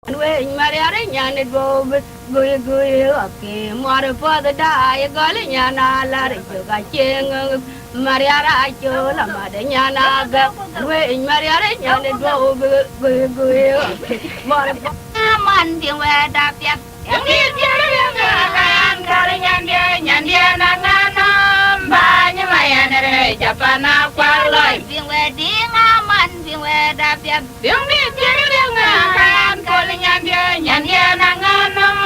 we mariare nyane go guy guy okay more for the die gole nyana la re ga cheng mariara cho la ma de nyana ga we mariare nyane go guy guy okay more man tiếng we da piak yang ni tiara ga kan kare nyande na na nam ba nya maya re japana kwa loi tiếng we ding man tiếng we da piak yang ni tiara ga kan kare nyande na nam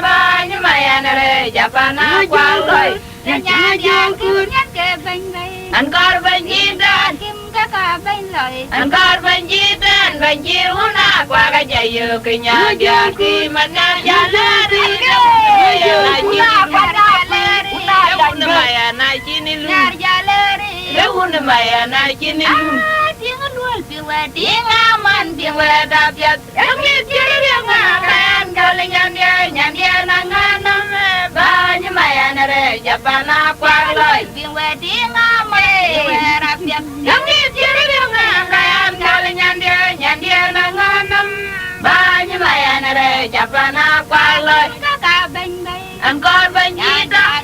ba nya maya re japana kwa loi nya jang ku nyat ke bang bai an kar bang jidan kim ka bang loi an kar bang jidan bang jiuna kwa ga jayu ke nya dia ki man nya jalari una maya na chini lu jalari una maya na chini lu tiếng nuôi tiếng về tiếng aman tiếng về đạp giật em biết tiếng kan kau lengan dia nangan ba như mày anh re Japana qua lời tiếng về tiếng aman tiếng về đạp giật em biết tiếng kan kau lengan dia nangan ba như mày anh re Japana qua lời cả bên đây anh con bên gì đó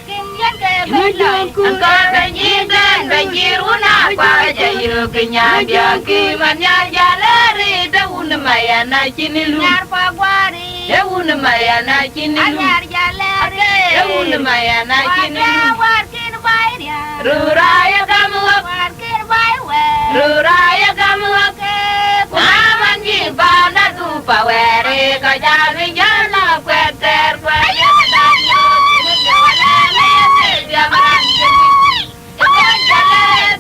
anh con bên gì đến bên gì una qua chạy ke nya dia ki man nya jalari daun maya na chini lu nyar pa gwari daun maya na chini lu nyar jalari daun maya na chini lu warkin bayria ruraya kamu warkin baywe ruraya kamu ke kuaman ji bana tu pawere ka jami jana kweter kwaya danyo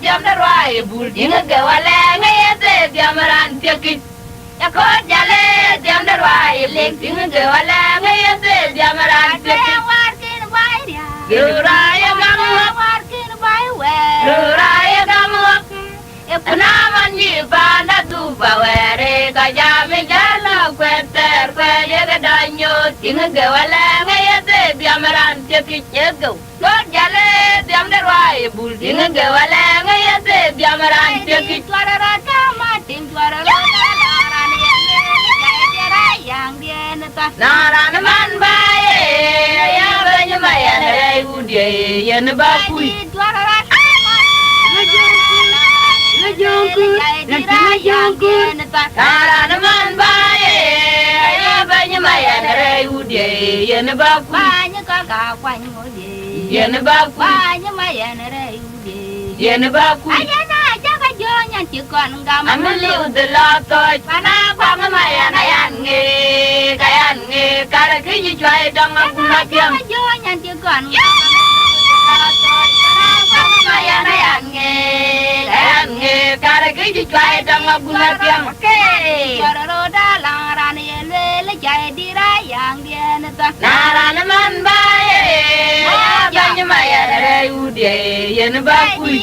diam darwai bul dinga gawale ngayete diam ran tiaki ya ko jale diam darwai lek dinga gawale ngayete diam ran tiaki warkin bayria ruraya gamu warkin baywe ruraya gamu na manji bana tu bawere ka jami jala kweter kwaya danyo dinga gawale ngayete diam ran tiaki yego ko jale diam darwai bul dinga gawale ngayete diam ran tiaki suara kama tim suara ran yang dia neta naran man bae ya banyu maya re udie yen bakui suara ngajongku naran man bae ya banyu maya re udie yen bakui banyu ka kwany ngodi yen bakui banyu maya re udie yen bakui ayana jaga jonyan ti kon ngam amli udla toy pana kwang maya na yan nge kayan nge kara kinyi chwai dang nguna kiam jonyan ti kon ngam maya na yan nge kara kinyi chwai dang nguna kiam ke ro da lang ran ye le jai di ra yang dia na naran man bae banyu maya re udie yen bakui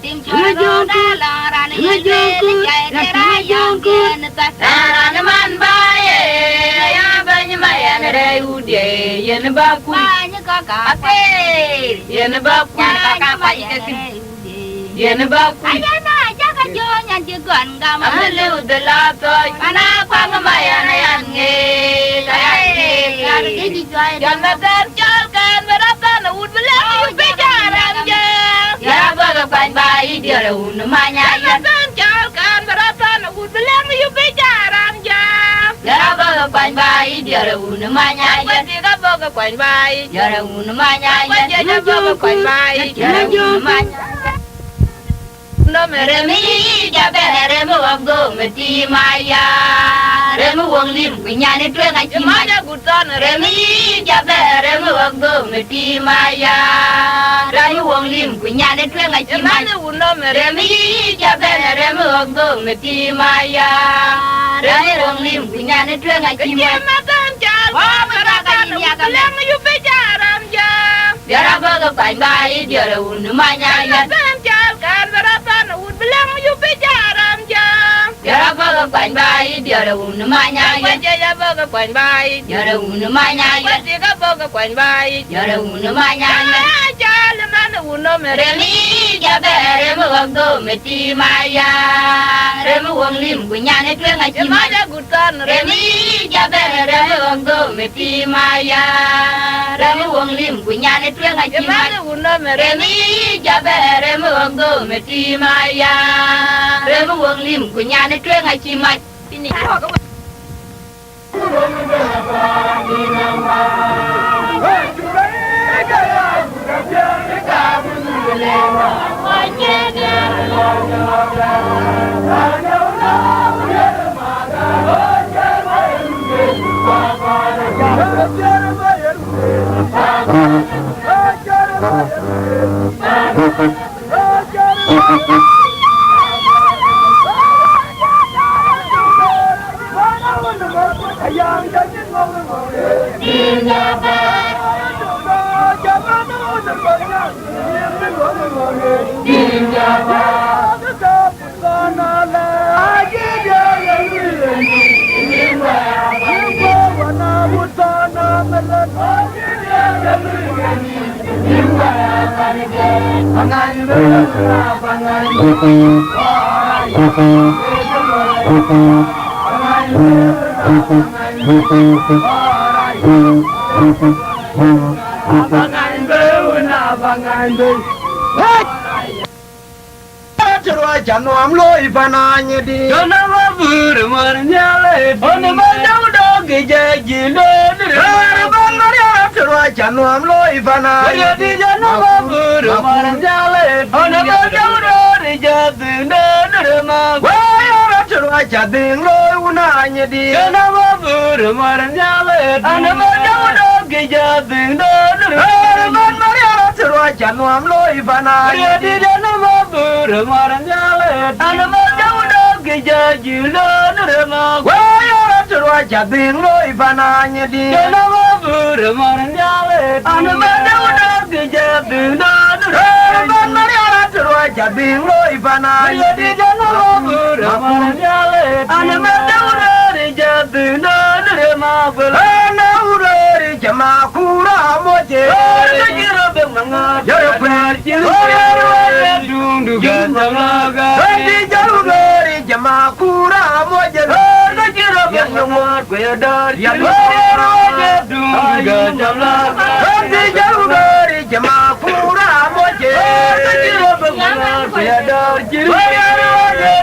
tim choro dala ran ile jai tera yang neta naran man bae ya banyu maya re udie yen baku banyu ka pe yen baku ka pa yen baku ayana jaga jonyan jigon gam amle udla toy ana kwang maya na yan nge kar ki jai janatan jalkan beratan ud belang bejaran je ya baga pan bai dia un manya ya tan jalkan beratan ud belang yu bejaran je ya baga pan bai dia un manya ya dia baga pan bai dia un manya ya dia baga pan bai dia un manya no mere mi ja bere mo go meti maya re mo wong lim winyane twe ga chi maya gutan re mi ja bere mo go meti maya re mo wong lim winyane twe ga chi mane uno mere mi ja bere mo go meti maya re mo wong lim winyane twe ga chi maya tan jal wa mara ga ya ga lem yu be jaram ja biara ba ga bai dia re un manya ya tan jal kan beratan ud belang yu be jaram ja biara ba ga bai dia re un manya ya ya ba ga bai dia re un manya ya dia ga ba ga bai dia re un manya ja le man uno meremi jabere muwagdo meti maya remu wonglim gunyane twenga chimaya gutan remi jabere muwagdo meti maya remu wonglim gunyane twenga chimaya uno meremi jabere muwagdo meti maya remu wonglim gunyane twenga chimaya ini Jangan loi pananya di. Jangan mabur marnyale. Onu macam dog jadi lo. Erban Maria terus jangan loi pananya di. Jangan mabur marnyale. Onu macam dog jadi lo. Wah orang terus jadi loi unanya di. Jangan mabur marnyale. Onu macam dog jadi lo. Erban Maria terus jangan loi pananya di. Jangan mabur marnyale. Anu macam dog jadi lo nerima. Wah orang terus jadi loi pananya di. Jangan mabur marnyale. Anu macam dog jadi lo nerima. Erban Maria terus jadi loi pananya di. Jangan mabur marnyale. Anu macam dog jadi lo nerima. Ana urari jama kura moje. Kira bengang. Jaya pergi. Dundu gandalaga. Di jauh dari jama kura moje. Kira bengang. Kaya dari dundu gandalaga. Di jauh dari jama kura moje. Kira bengang. Kaya dari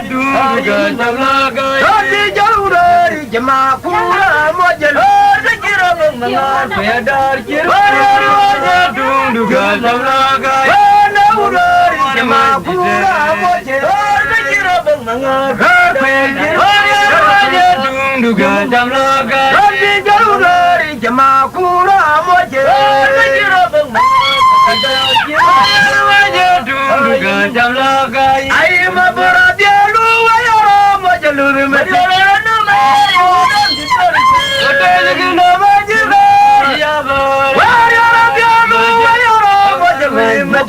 dundu gandalaga. Di jauh dari jama kura moje. Kira bengang. Kaya dari dundu gandalaga. Jama kura moje. Kira bengang. Kaya dundu gandalaga. Di jauh dari jama kura moje. Kira bengang. Kaya dundu gandalaga. Ai mabarati lu ayo moje lu moje. Hotel gina moje. Ya ba. Ayo lu ayo moje moje.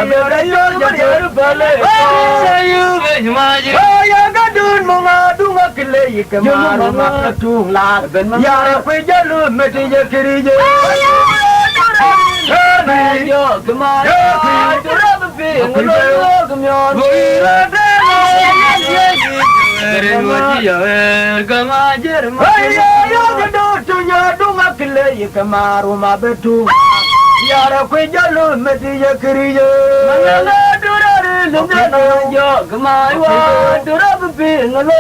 abere yo jaru bale sayu be nyamaji ya gadun monga dunga kile ikamaru makatu la ya kwe jalu meti je kirije yo kamaru durabu pe ngolo kamyon kamaru mabetu yara kwe jalu meti je kirije manana durare lungana yo kamaru durabu pe ngolo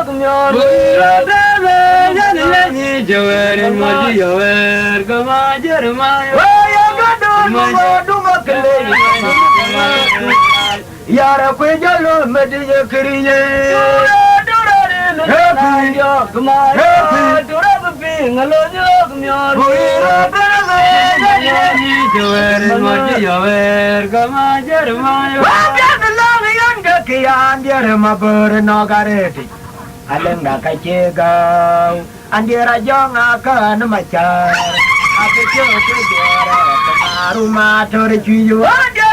kamyon yani jawere mati yawer kamajer mayo ya gadon mo dunga kile yara kwe jalu meti je kirije yo kamaru durabu pe ngolo kamyon yani jawere mati yawer kamajer mayo kian dia mabur nogareti alenga kacegau andira jonga kan macar aku cuci dera rumah tercuyu ada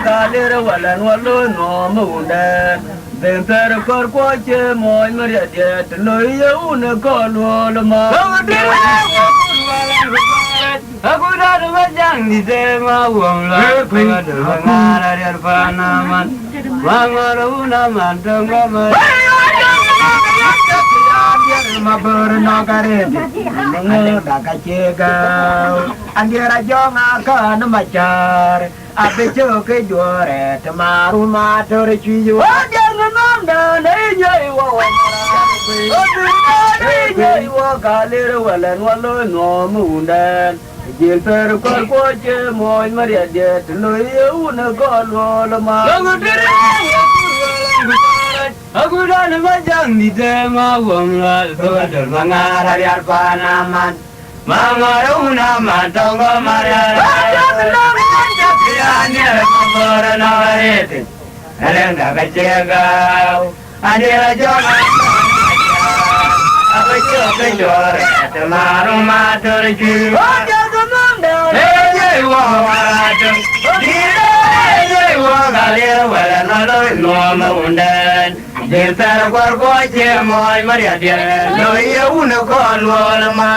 kalir walan walun nomudan bentar korkoce moy meriadet loya una kololma aku dah majang di tema uang lah, aku dah mengalir di panaman, mangaru naman tenggelam. Mabur nogaret, nengal kacegau, andira jong akan macar, abe joke juara, temaru matur cuyu, jangan nanda nejai wa kalir walan walon nomudan. Jil terkor koce moy meriadet loya una kololma aku dah majang di tema wong lal badal mangar ar panaman mangaru naman tonggo mariar yani mabor nawaret alenga kacegau adira joma aku coba jore temaru matur cuy galir wala nalo no undan Jiltar korkoce moy meriadet loya una kololma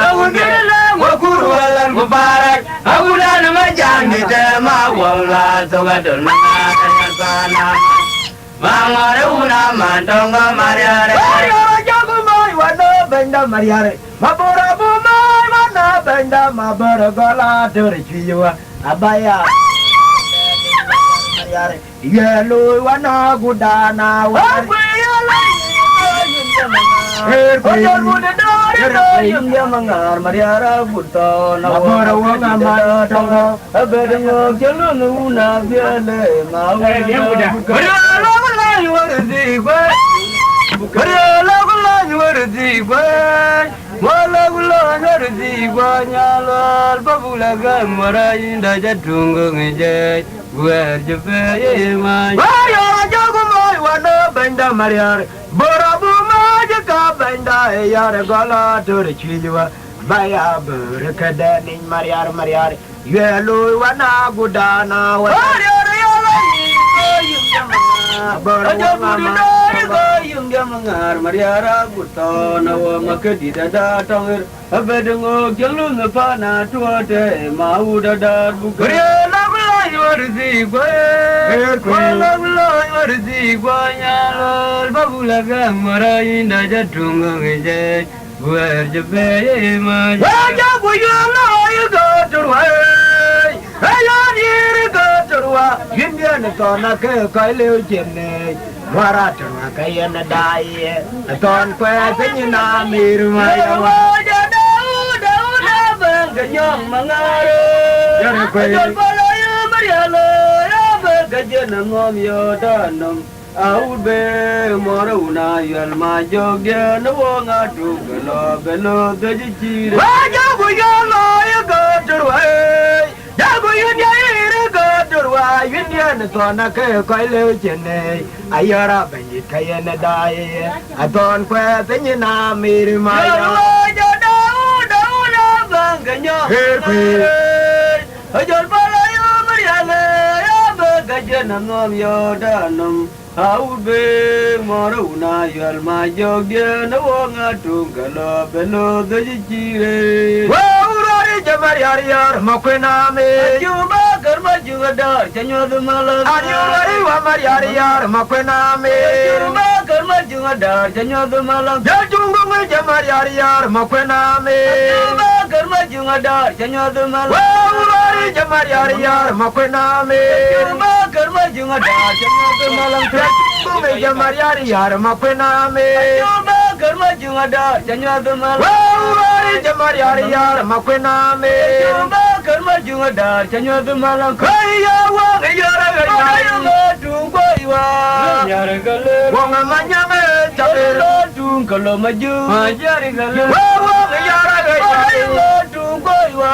wakuru walan mubarak agulan majang di tema wala togadul mangakan sana mangaru naman tonggo mariare jago moy wala benda mariare mabora moy wala benda mabora gola terciwa abaya yellow wana gudana war mangar mariara buto na wara wanga matanga abedengo jelu na biale mawe benda mariar borabu majaka benda yar gala terciwa baya berkedani mariar yelu wana gudana mangar mariara gutana wa makadi dada tangir abedengo jalun pana tuate mau dada bugar warzi gwanyal babulaga marayin da jatunga ngeje buer jebe ma ya buyala yugo turwa ya dir go turwa indian kona ke kaileu jenne waraturwa kayana dai ton kwa penyina mirma ya dauda banganyong mangare ya kwe gajen ngom yo danam aube moruna yal ma jogya no nga tu gelo gaji waja buyalo ya gaturwa ya buyun ya ire gaturwa yinyan to na ke koile chene ayara banyi kayana dai aton kwa penyina mirma ya dauda banganya Ajol pala yo Mariale ya bagajan nom yo danum Aube moruna yal ma jogde no wonga tungalo beno dejire Wa urari jamar yar yar makwena me Juba karma juga dar janyo dumala Ani urari wa mar yar yar makwena me Juba karma juga dar janyo dumala Jajungu me jamar yar yar makwena me Juba karma juga dar janyo dumala Wa urari jamar yar yar makwena me Juba karma juga dar janyo dumala Bumi jamar yari yar makwena me Juba karma junga dar janya dumal Wawari jamar yari yar makwena me Juba karma junga dar janya dumal Kaya wang yara gaya Dung koiwa Yara gale Wang manyame Chapelo dung kalau maju Majari gale Wang yara gaya Dung koiwa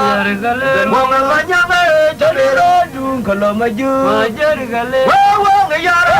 Yara gale Wang manyame Chapelo dung kalau maju Majari gale Wang yara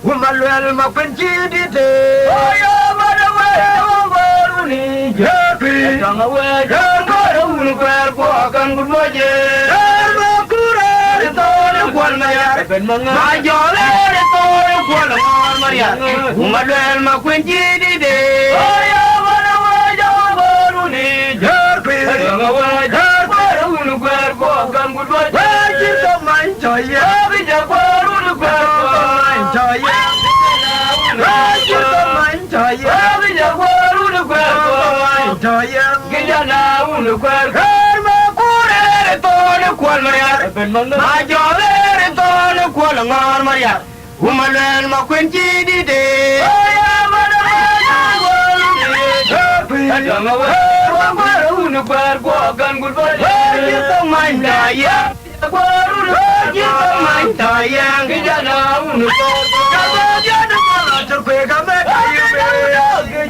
Umaluel mapenci di te, oh mana baru ni jadi, jangan wajar baru luar kuakan bermoje, bermakura itu kual mayar, majole itu kual mayar, umaluel mapenci di te, oh mana wajar baru ni jadi, jangan wajar baru luar kuakan bermoje, kita main coya, bijak baru luar kuakan coya.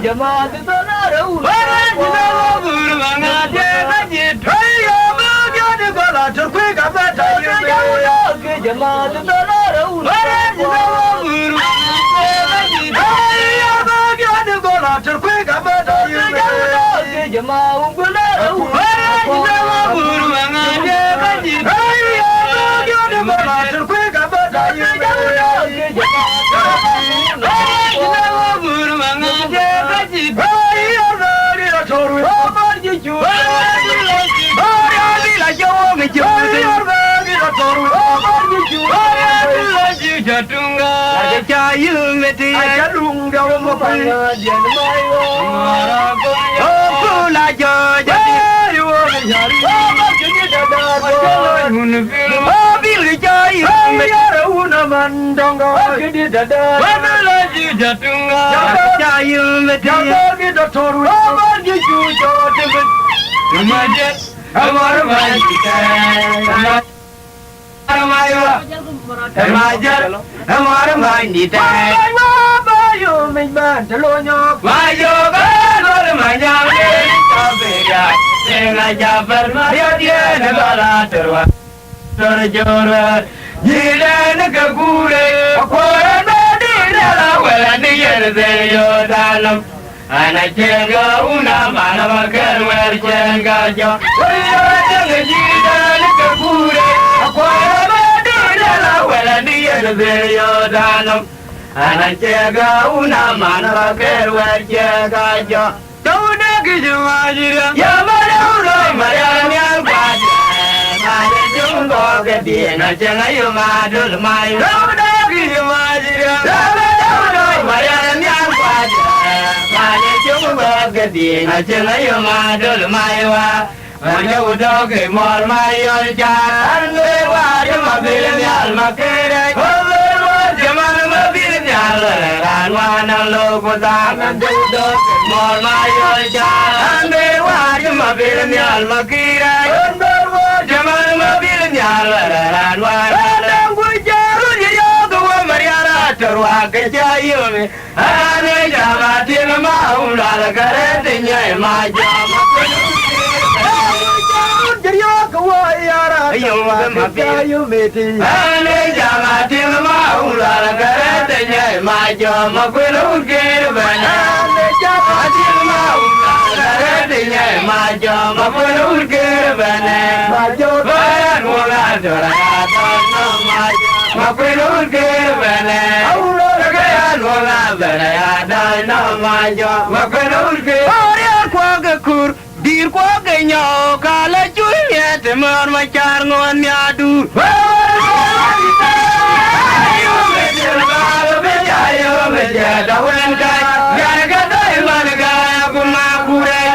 Jemaat tanah hamaरे मायनी ते बायो में बांध लो न्यो बायो बालोर मायावे काबेरा तेरा जाबर माया दिए नगाला तरवा तर जोर जिले न कगुरे कोरे नदी नला वला नियर दे यो दालम ana chenga una manava kerwer chenga jo yo chenga jida n kagure kore Wala niya yo danam, ana chenga una manava kerwer chenga jo. Tuna kijumajira, ya mara Mariana Alquadra, mara jungo kedina chenga yo madul mai. Tuna kijumajira, ya mara Mariana Alquadra, mara jungo kedina chenga yo madul mai wa. Raja udah ke mal mayor jalan lewat mobil nyal makere. Lewat zaman mobil nyal ran wana lo kodangan udah ke mal mayor jalan lewat mobil nyal makere. Lewat zaman mobil nyal ran wana terwa kejayu me ane jamatin maula garetnya majama jariyo kawayara kejayu meti ane jamatin maula garetnya majama kunuke bana ane jamatin maula garetnya majama kunuke bana majama wala dora Makwelul kerbane, kaya lola bana ya dana majo. Makwelul ke, oriar kuaga kur, dir kuaga nyau kala cuinya temar macar ngon nyadu. Ayo bejer bal bejer, ayo bejer daun kai, gara kata iman gaya kumakure.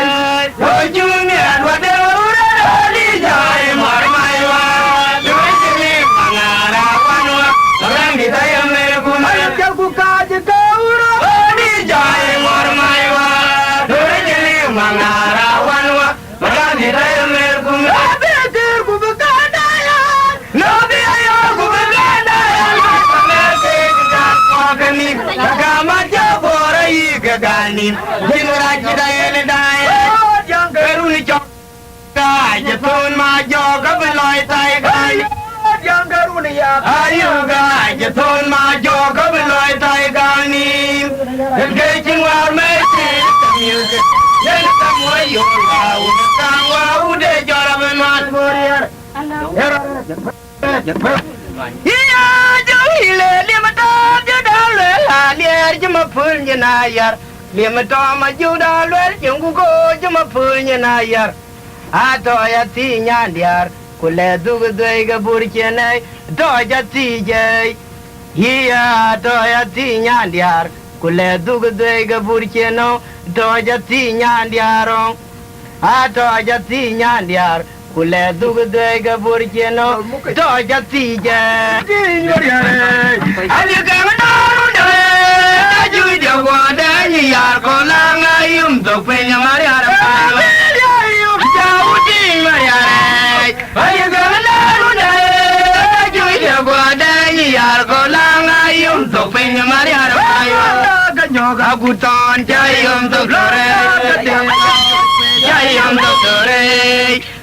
Ojungnya dua dewa di jai mar maiwa, duitnya pangara. Orang kita yang mereka ayat jago kaje kaura di jai mormaiwa dore jeli mangarawan wa orang kita yang mereka nabi terku bekadaya nabi ayo ku bekadaya mereka tidak kagani agama jaborai kagani jinra kita yang daya yang keruni cok kaje pun majo kabeloi tai kaje yang karunia ayo gaje thon ma jo ko beloi tai gani ke chingwar me ti tamil ke yen tamoy yo la u tangwa u de jora ben mat moriar ya jo hile le mata jo dal la lier jo ma phul ni na yar le mata ma jo dal le jung ko jo ma phul ni na yar ato ya ti nyan yar kule dug dega burkene doja tije hiya doja tinya diar kule dug dega burkeno doja tinya diaro a doja tinya diar kule dug dega burkeno doja tije tinya diare ali gamano de aju de wada ni yar kolanga yum to penya mariara yum jauti mariara ayo gamano de aju de wada ni yar kolanga yum to penya mariara ganyoga guton jayum to flore jayum to flore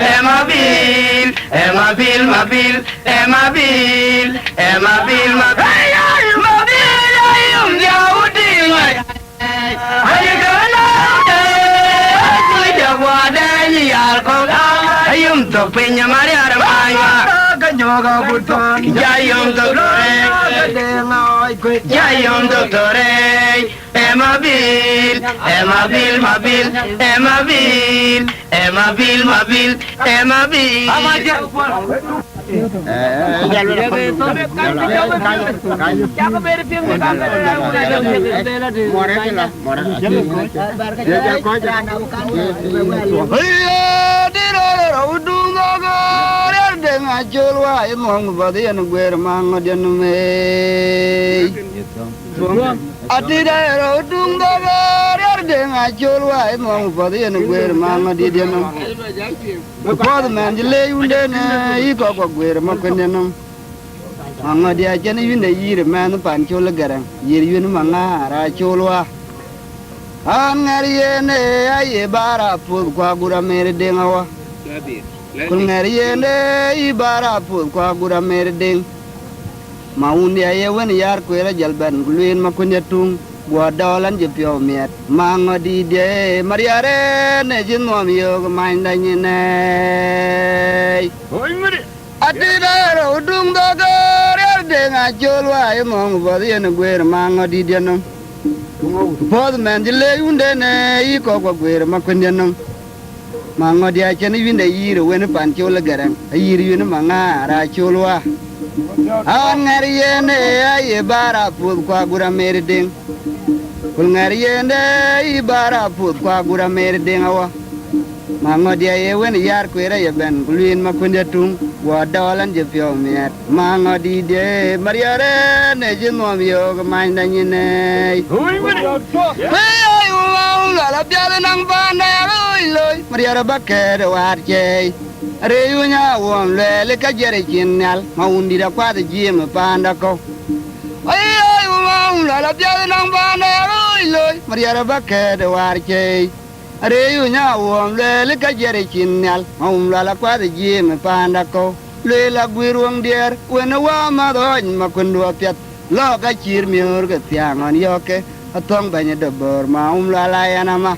emabil emabil mabil emabil emabil mabil emabil ayum jauti ayo gamano de aju de wada ni yar kolanga ayum to penya mariara ganyoga guton jayum to flore jayum to flore emabil emabil mabil emabil emabil mabil emabil Atidero dung dagar denga cholwa emong padian gwer manga di denam. Before man jile unde ne iko ko gwer makenenam. Manga dia jene yune yire man pan chola garang. Yir yune manga ra cholwa. Angariye ne aye bara pu kwa gura mere denga wa. Kungariye ne ibara pu kwa gura mere deng. Maundi aye wen yar kwera jalban guluen makunya tung gua dolan je pio miet mango di de mariare ne jinwam yo mainda nyine oi mari atida ro dung do gar de nga jolwa e mong bodi en gwer mango di de no bod men jile unde ne i ko ko gwer makunya no mango dia chen yinde yire wen pan chola garang yire yune manga ra cholwa Angariene aye bara put kwa gura mere ding. Kulngariene aye bara put kwa gura mere ding awa. Mangodia ye wen yar kwera ye ben kulin makunja tung wa dolan je pyo miet mangodi de mariare ne jinom yo gamanda nyine hey la la biale nang bande loy mariare bakke de war je reyunya won le ka jere kinnal maundi da kwa de jim panda ko hey la la biale nang bande loy mariare bakke de war je Reyu nya wom le ka jere kinnal la kwa de jim panda ko le la gwiruang der wena wa ma doñ ma kundu piat lo ka chir miur ga tiangon yoke atong banya de bor ma la yana ma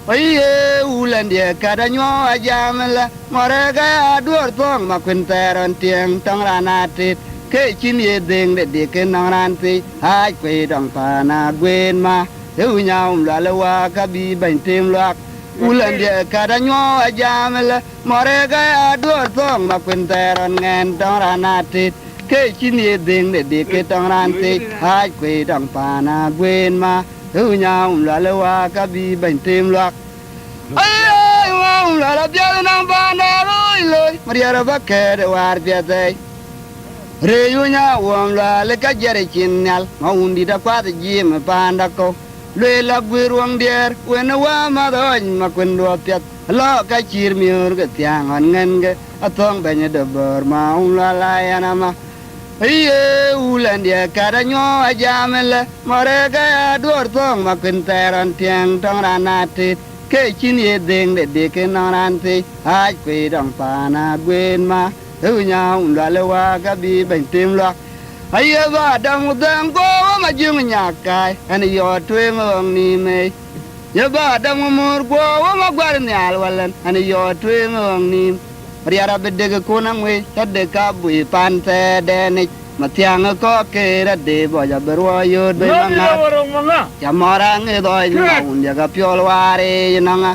oye ulan de kada nyo ajamla more ga adur tong ma kun teron tiang tong ranatit ke chin ye ding de ke nang ran ti hai kwe dong pa na gwen ma hu nya la wa ka bi ban tim loak ulan dia kada nyo ajamla more ga adur tong ma kun teron ngen tong ranatit ke chin ye ding de ke tong ran ti hai kwe dong pa na gwen ma hu nya la wa ka bi ban tim loak ay la biale nang banda loy mariara bakke de war biate reyunya wom la le ka jere kinnal maundi da kwa de jim panda ko le la gwiruang der wena wa ma doñ ma kundu piat lo ka chir miur ga tiangon ngen ge atong banya de bor ma la yana ma iye ulan dia kada nyo ajamela more ga dur tong ma kun teran tiang tong ranatit ke chin ye ding de ke nanti ai kwe dong pa na gwen ma hu nya la le wa ga bi ben tim lo ai ba dang dang go ma jung nya kai an yo twe ngong ni me ye ba dang mur go ma gwar ni al walan an yo twe ngong ni riara be de ko na ngwe ta de ka bu pan te de ni ma tiang ko ke ra de bo ya berwa yo de ma chamora nge doi un ya ga piol ware nanga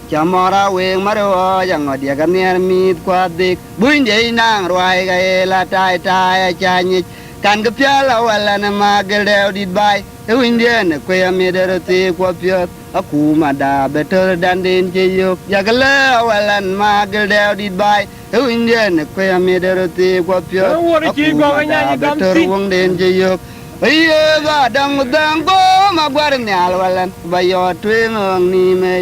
chamora we maro ya ngodia ga ner mit kwa dik buin de nang roi ga la tai tai cha ni kan ga piala wala na ma gel de dit bai e win de ne ko ya mi de te kwa piot aku ma da better dan den je yo ya ga la wala ma gel de dit bai e win de ne ko ya mi de te kwa piot aku ma da better wong den je yo iye ba dang go ma gwar ni al walan ba yo twe ngong ni me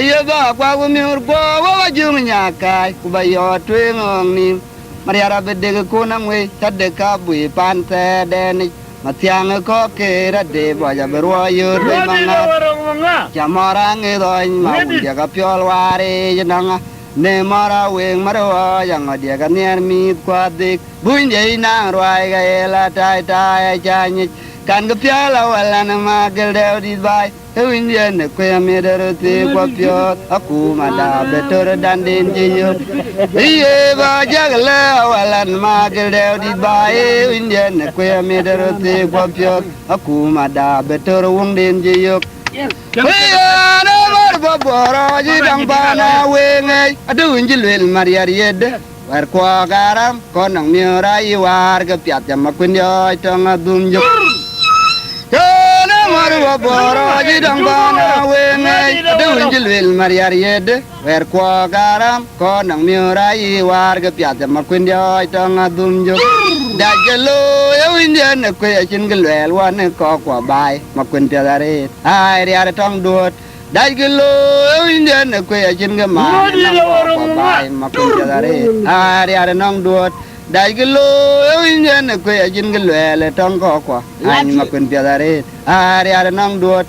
iye ba kwa go mi ur go wa jung nya kai ku ba yo twe ngong ni mariara be de ko na ngwe ta de ka bu pan te de ni ma tiang ko ke ra de ba ya be ro yo de manga chamara nge do ma u ya ga pyol ware nanga ne mara weng maro yang dia ga ner mi kwa dik buin de na roi ga la tai tai cha ni kan ga pyala wala na ma gel de di bai e win de ne ko ya me de te kwa pyo aku ma da better dan den je yo iye ba ja ga la wala na ma gel de di bai e win de ne ko ya me de te kwa pyo aku ma da better wong den je yo Iya na mar baboro ji dang bana wenge adu injilwel mariar yed war kwa garam konang miora I war ga piat jam kun yo tong adum jo na mar baboro ji dang bana wenge adu injilwel mariar yed war kwa garam konang miora I war ga piat jam kun yo tong adum jo dajelo yo indian ko ya chin gelwel wan ko kwa bai ma kun te dare ai ria tong duot dajelo yo indian ko ya chin ga ma ko bai ma kun te dare ai ria nong duot dajelo yo indian ko ya chin gelwel tong ko kwa ai ma kun te dare ai ria nong duot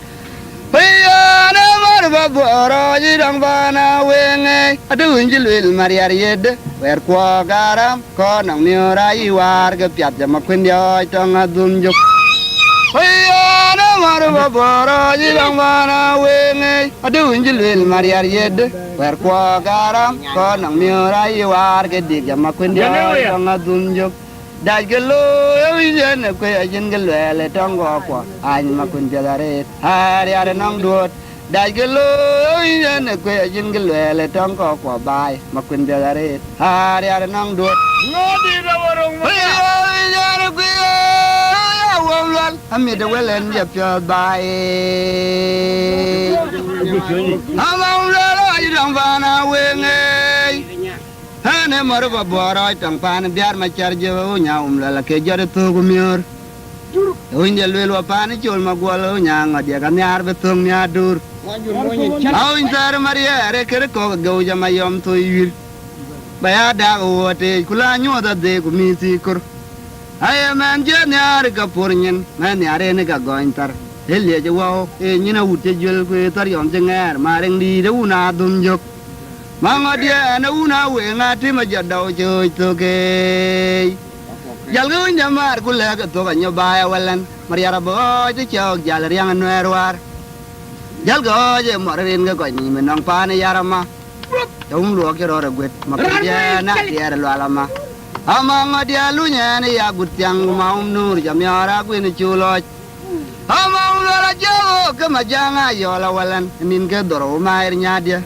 Iya na mar baboro ji dang bana wenge adu injilwel mariar yed wer kwa garam ko nang miora I war ga piat jam kun yo tong adum jo Iya na mar baboro ji dang bana wenge adu injilwel mariar yed wer kwa garam ko nang miora I war ga dik jam kun yo tong adum jo dajelo yo yen ko ya jin gelwele tong go kwa an ma kun jadare hari ada nong duot dajelo yo yen ko ya jin gelwele tong go kwa bai ma kun jadare hari ada nong duot ngodi da warong ma ya ya ko ya wal amide welen ya pya bai amam la ai dong vana wenge hane mar ba bora tang pan biar ma charjo nyaum la ke jare to gumior Uin lwel wa pan chul ma gwalo nyang dia kan yar betung nya dur au intar maria re ker ko go jama yom to yir baya da wote kula nyo da de ku mi si kur ay man je nyar ka purnyen man yare ne ka go intar hele je wa e nyina wute jul ku tar yom je ngar mareng di de una dum jok manga dia na una we ngati ma jadaw joy to ke Jalgu nyamar kula ka to kanyo baya walan Mariara boy te chok jal riang anwer Jalgo je morin ga koni menong pane yarama Jom luok jero regwet makja na dia lo alama Amang dia lunya ne ya gutyang maum nur jam yara gwin chulo Amang la jo ke majanga yola walan nin ke doro mair nyadia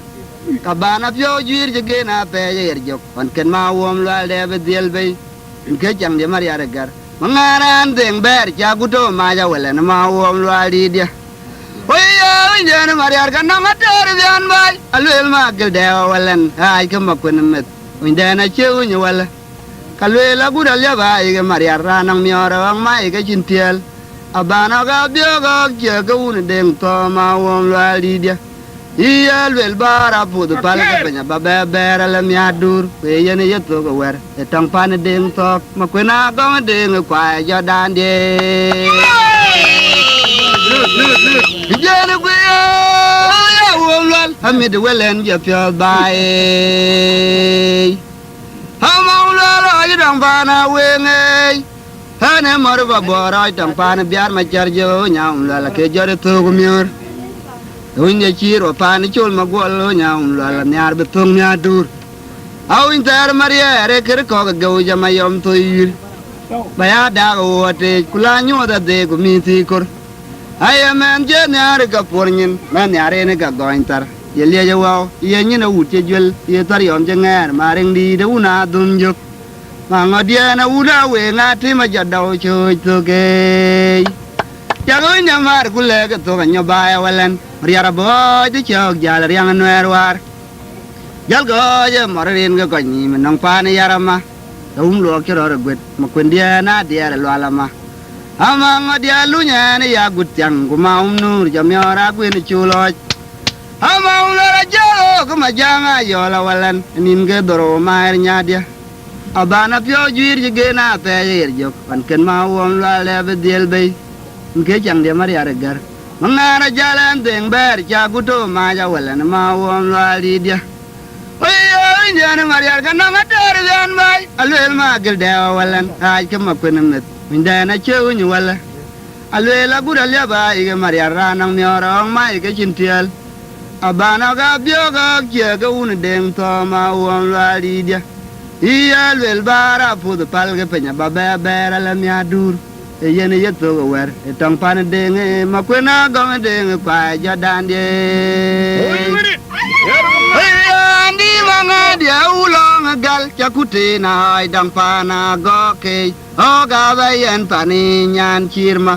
Kabana pyo jir je na pe yer jok on ken ma wom la de be diel be ke chang dia maria regar mangaran deng ber cha guto ma ja wala na ma wom lwali dia oya injana maria kan na mater bian bai alwel ma gel de walan ai ke ma kun met injana cheu ni wala kalwela gudal ya bai ke maria ranang miora wang mai ke cintiel abana ga bio ga ke ke un deng to ma wom lwali dia iya lwel bara pudu palka penya babe bera la miadur pe yene yeto go wer e tang pan ding tok ma kwena go ding kwa jo dan de jene gwe ya womlan hamid welen je pyo bai hamau la la dang bana wenge hane mar ba bora tang pan biar ma charjo nyam la ke jore to go mior Uin chiro pan chul ma gwalo nyam la nyar betung nya dur au inter maria re ker ko go jama yom to yir baya da wote kula nyo da de ku mi ti kur ay man je nyar ga pornyin man yare ne ga go inter ye le je wa ye nyina wut je jul ye tar yom je ngar maring di de una dum juk ma ngodia na una we ngati ma jadaw chu to ke Jago nyamar kule ke to kanyo baya walan Mariara boy te chok jal riang anwer war Jalgo je morin ke koni menong pane yarama luok chero regwet makwen dia na dia lo alama Amang dia lunya ne ya gutyang kumaum nur jamyora gwin chuloj Amang la jalo kumajanga yola walan nin ke doro mair nyadia Abana pyo juir je na pe yer jok pan ken ma wom la le diel bay Nke chang dia maria regar mangara jalan deng ber cha guto ma ja wala na ma wom lali dia oya injana maria kan na mater yan bai alwel ma gel da walan ai ke ma kun met indana cheu ni wala alwel agura le ba ige maria ranang mi ora mai ke cintiel abana ga bio ga ke ga un deng to ma wom lali dia iya alwel bara pu de pal ke penya ba ba bera la mi adur yene yeto go wer tang pan deng ma kwena gong deng pa ja dan de andi manga dia ulong gal chakuti na dang pana go ke o ga ba yen pani nyan chirma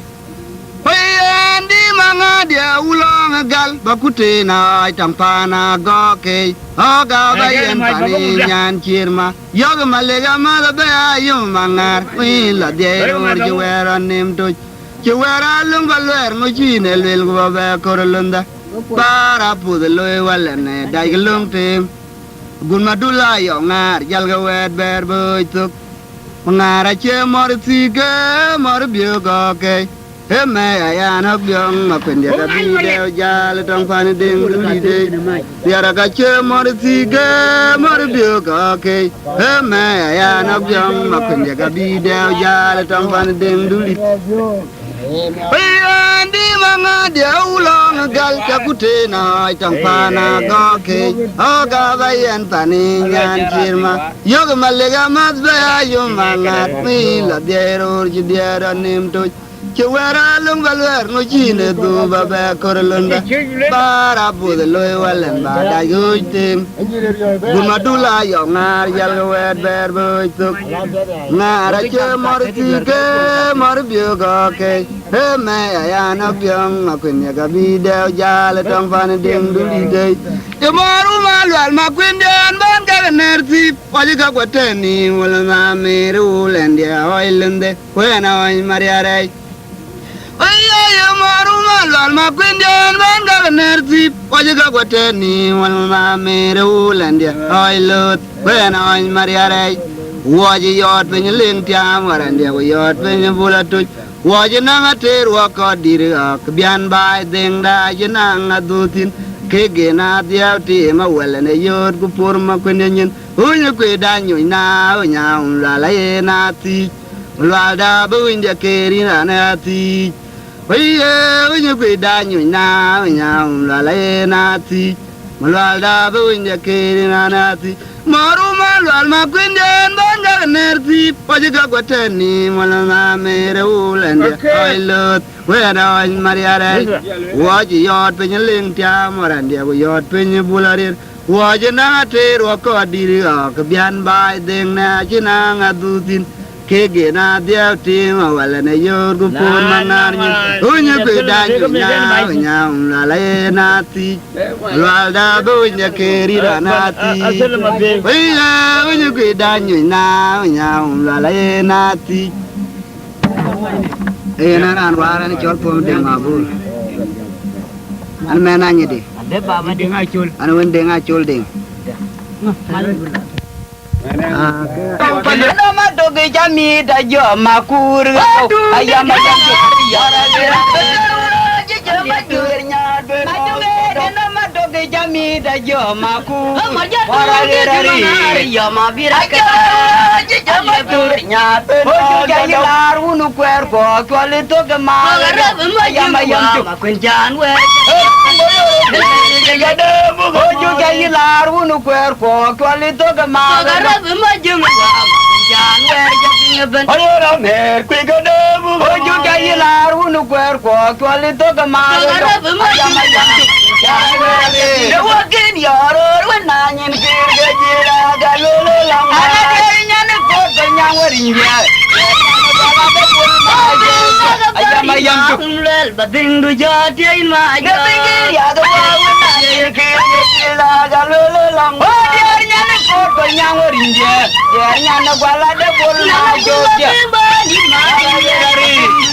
andi manga dia ulong gal bakuti na dang pana go ke o ga ba yen pani nyan chirma Yog malega ma be ayum mangar wi la de ro je wera nim to je wera lum balwer ngo chine lel go ba korlunda para pu de loy wala ne dai glum tim gun madula yo ngar jal ga wet ber boy tuk ngara che mor tiga mor bio go ke Heme ayana byong ma kwende ka bideo jal tong pan ding duli de Diara ka che mor tiga mor bio ka ke Heme ayana byong ma kwende ka bideo jal tong pan ding duli Andi manga dia ulong gal chakute na tong pana ka ke Oga bayan pani nyan chirma Yog malega mat ba ayum mangat mi la dero ji dera nim to Chewara lung balwer no chine du baba korlunda bara bud loy walen ba da yutim gumadula yo ngar yal wed ber boytuk ngara che morti ke mor bioga ke he me ya na byong ma kun ya gabi de jale tong fan ding du di de je moru malwal ma kun den ban ga nerti paji ga kwateni wala ma meru lende oilende wena oi mariare Oye, maru malwal ma kwindian ban ga nerti wajiga kwateni wal ma meru landia oilot when oy mariare waji yot pen ling tiam warandia yot pen bulatu waji nanga ter wa ko dira bian bai deng da jinanga dutin kege na diauti ma wala ne yot ku pur ma kwindian unyu kwe danyu na nya la la na ti la da bu india keri na ti Oye, oye, cuida na, la lena ti, malada buinja kirina nati, maru malwal ma kwinjen banga nerti, pajiga kwateni, malama mere ulende, oilot, wena oil mariare, waji yot penye lingtia, morandia, yot penye bularir, waji na ter wakodiri, kabian bai deng na jinang adutin, Kege na dia tim wala na yor gu pun manarnya unya bedanyu nya la la nati walda bunya keri nati unya bedanyu nya la la nati nan wara ni chol pom de mabul an menanya de ade baba de ngachul an wende ngachul ding Pada madu ke jami dah jauh makur, ayam ayam yara yara. Madu ke madu ke jami dah jauh makur, yara yara. Ayam birak. Madu nyata. Jadi laru nuker kok, kalau itu kemal. Ayam ayam kunjan we. Ojo jadi laru nuker kok, kalau itu kemal. Majung jangan jadi orang mer kuigadamu ojo kayi laru nu kuerko kualito kemana dewakin yaro wenanyin kirgajira galolo lang anaknya ne kota nyawarinja ayam kumlel bading du jadiin ma ya do wenanyin kirgajira galolo lang diarnya ne kota nyawarinja diarnya ne gwala de bolna jogja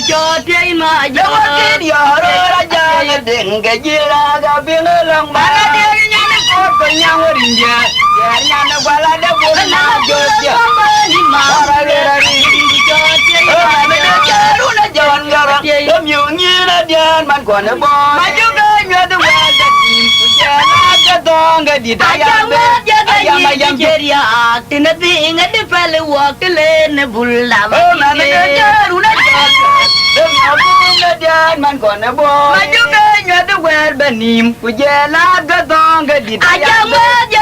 jodiin ma dewakin yaro raja ngedeng gajira gabilo lang mana diarnya ne kota nyawarinja diarnya ne gwala de bolna jogja Jangan garang, demi nyira dian man kona boy. Maju ganya tu wajah tim, jangan ketong gadi dayang be. Ayam ayam ceria, tina tinga di pelu waktu lene bulan. Oh mana gaya runa jaga, demi abung dian man kona boy. Maju ganya tu wajah benim, jangan ketong gadi dayang be.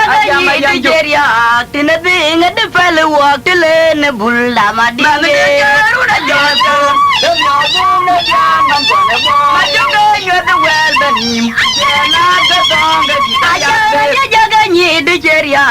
Ayam ayam ceria, tina tinga di pelu waktu lene bulan. Mana gaya runa jaga. Demi abung dian man kona boy. Maju ganya tu wajah benim, jangan ketong gadi dayang be. Jaga nyi di ceria,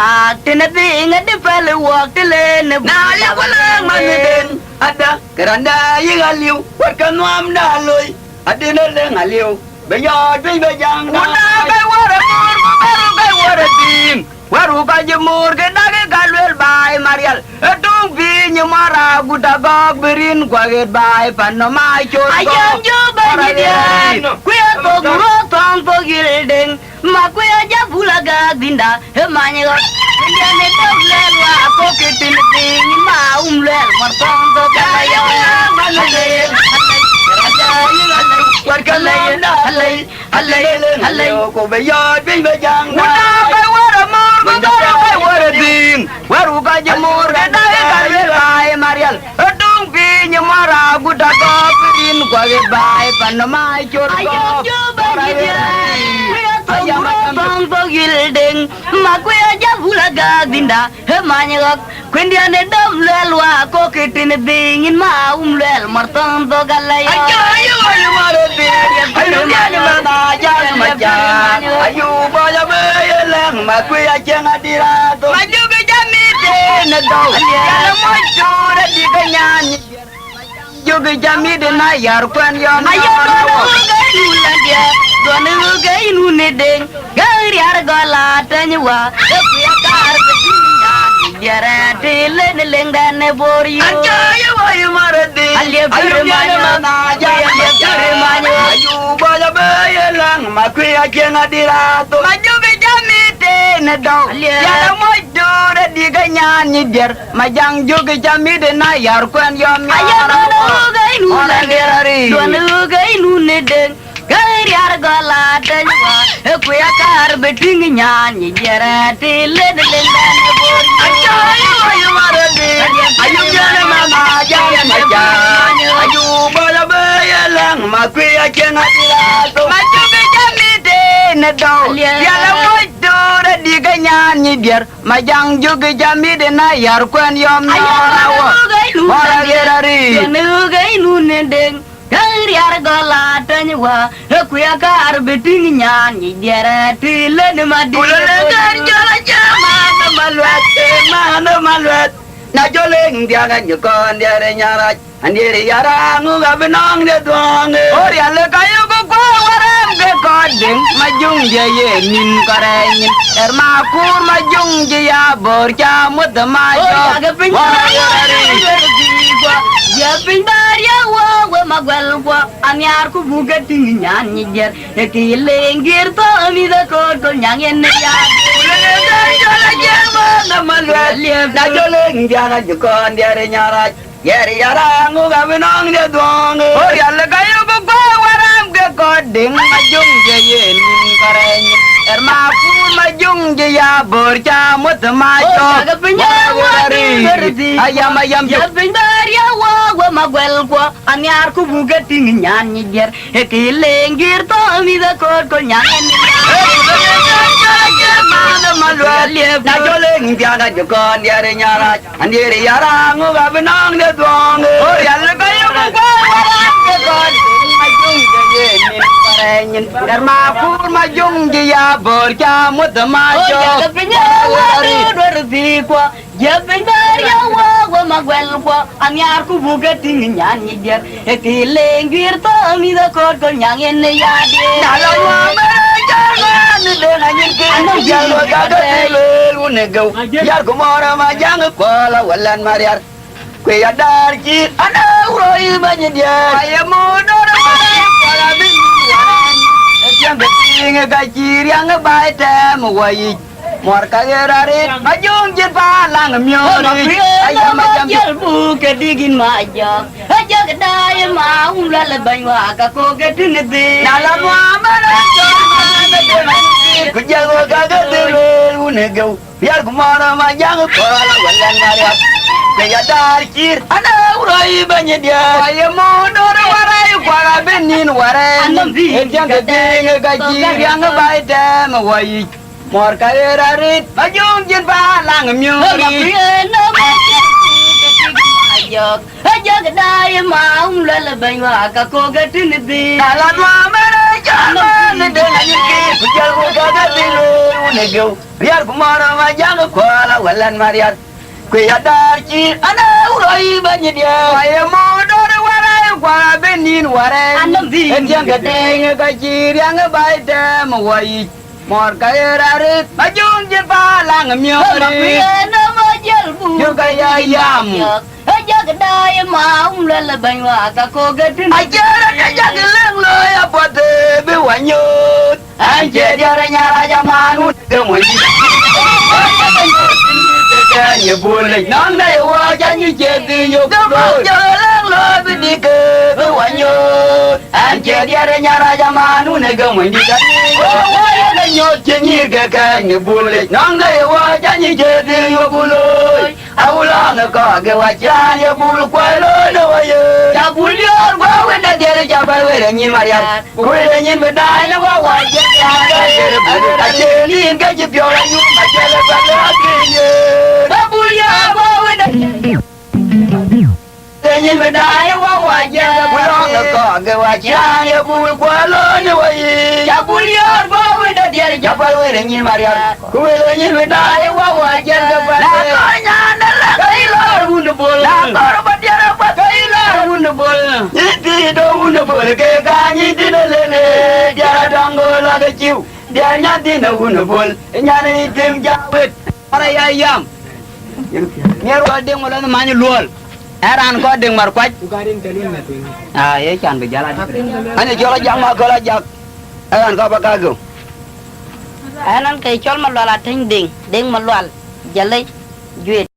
tina tinga di pelu waktu lene bulan. Nah lihat walang maneden, ada keranda yang aliu, warga nuam daloi, ada noleng aliu, bayar bayang. Una baywara mur, baru baywara tim, waru kajemur kedage galwel bay marial, etung pinya mara gudagog berin kwaget bay panomai chor. Ayam juga nyidian, kuya toguro tong pogildeng, makuya jabulaga ginda, hemanya gak. Dia ni doblel wa poketin ting ma umlel martong to kaya mana deh warga lain halai ko bayar bin bajang na baywara mor baywara ding waru ka jemur kada kai marial edung pinya mara budak pin ko bay panomai chor ko bang bogil ding makuya javula gadinda he manyak kwendia ne dam lelwa ko kitin dingin ma lel martan do galaya ayo marade ayo mana jang maja ayo boya belang makuya jang adira to maju be jamite ne do ya mojo di kanyan juga jamide na yar kwan yon ayo do dia donu gainu ne ding gari ar gala tanywa ya kar betinya jara tele lengan bori ayo marade ayo mana jang ayo boya belang makuya jang adira to maju be jamite ne do ya mojo di kanyan nyider majang juga jamide na yar kwan yon ayo donu gainu ne ding gari ar gala tanywa kuya kar betinya jara tele lengan bori ayo marade ayo jana mama jana maja ayo bola belang makuya jana tirato maju be jamide ne do yala mojo di ganyan ni biar majang juga jamide na yar kwan yom ayo donu gainu ne ding gari ar gala tanywa kuya kar betinya jara tele mana malwat na joleng dia ga nyukon dia re nyara andiri yara ngu ga benong de tuang ori ale kayu ko ko waram ke koding majung je ye nin karenyin erma kur majung je ya bor cha mut ma yo ya pintar ya wa magwal wa anyar ku buga tingan nyer ki lengir to mi da ko to nyang en ya na joleng dia ga nyukon dia re nyara yeri yara ngu ga benong de tuang ori ale kayu ko ko waram ke koding majung je ye nin karenyin erma kur majung je ya bor cha mut ma yo ayam ya pintar ya wa magwal wa anyar ku buga tingan nyer ki lengir to mi da ko to nyang en na joleng dia ga jukon dia re nyara andiri yara ngu ga benong de tuang ori ale kayu ko ko waram ke koding majung je ye nin karenyin erma kur majung je ya bor cha mut ma yo ya pintar ya wa magwal wa anyar ku buga tingan nyer ki lengir to mi da ko to nyang en ya de Dalam jangan dengan nyingkir jalur kagak telur negau biar kumara majang kepala walan mariar kue adar kit ada uroi banyak dia ayam muda kepala bingung yang keting kacir yang baik tem wai mor kagerarit majung jin palang myori ayam macam bu ke digin majak aja kedai mau lal banwa ka ko ke tinde dalam mana kujago kagak telur negau biar kumara majang kepala walan mariar kaya darkir ada urai banyak dia ayam mundur warai kuara benin warai yang keding kacir yang baik dem wai mor kagerarit majung jin palang myori aja kedai mau lal banwa ka ko ke tinde dalam mana jangan dengan nyingkir kujago kagak telur negau biar kumara majang kepala walan mariar kaya darkir ada urai banyak dia ayam mundur warai kuara benin warai yang keding kacir yang baik dem wai mor kagerarit majung jin palang myori juga ayam aja kedai mau lal banwa ka ko ke tinde aja geleng lo ya pote be wanyut anje dia nyara jamanu kemudian ye boleh nang dai wa janji jadi yo geleng lo be dik be wanyut anje dia nyara jamanu ne kemudian nyot nyir ke kan ye boleh nang dai wa janji jadi yo buloy Aula na ko ge wa cha ya bul kwa lo no wa ye. Cha bul yo wa we na de cha ba we de nyin Maria. Ku we nyin be dai na wa je ya de bu ta che ni ga ji pyo la yu ma che le ba la ki ye. Ba bul yo wa we na de nyin be dai wa je Aula na ko ge wa cha ya bul kwa lo no wa ye. Cha bul yo wa we na de cha ba we de nyin Maria. Ku we nyin be dai wa je ba la ko nya na la kai lo wonderful. La ko ba de ba kai lo wonderful. Iti do wonderful ke ka ni ti le le ja dango la de chiu. Dia nya ti na wonderful. Nya ni tim ja bet. Ara ya yam. Nyer ko ding mo la ma ni lol. Eran ko ding mar kwaj. Ah ye chan be jala. Ani jola jang ma ko la jak. Eran ko ba ka go. Anan kay chol ma lola ting ding ma lol jalay juet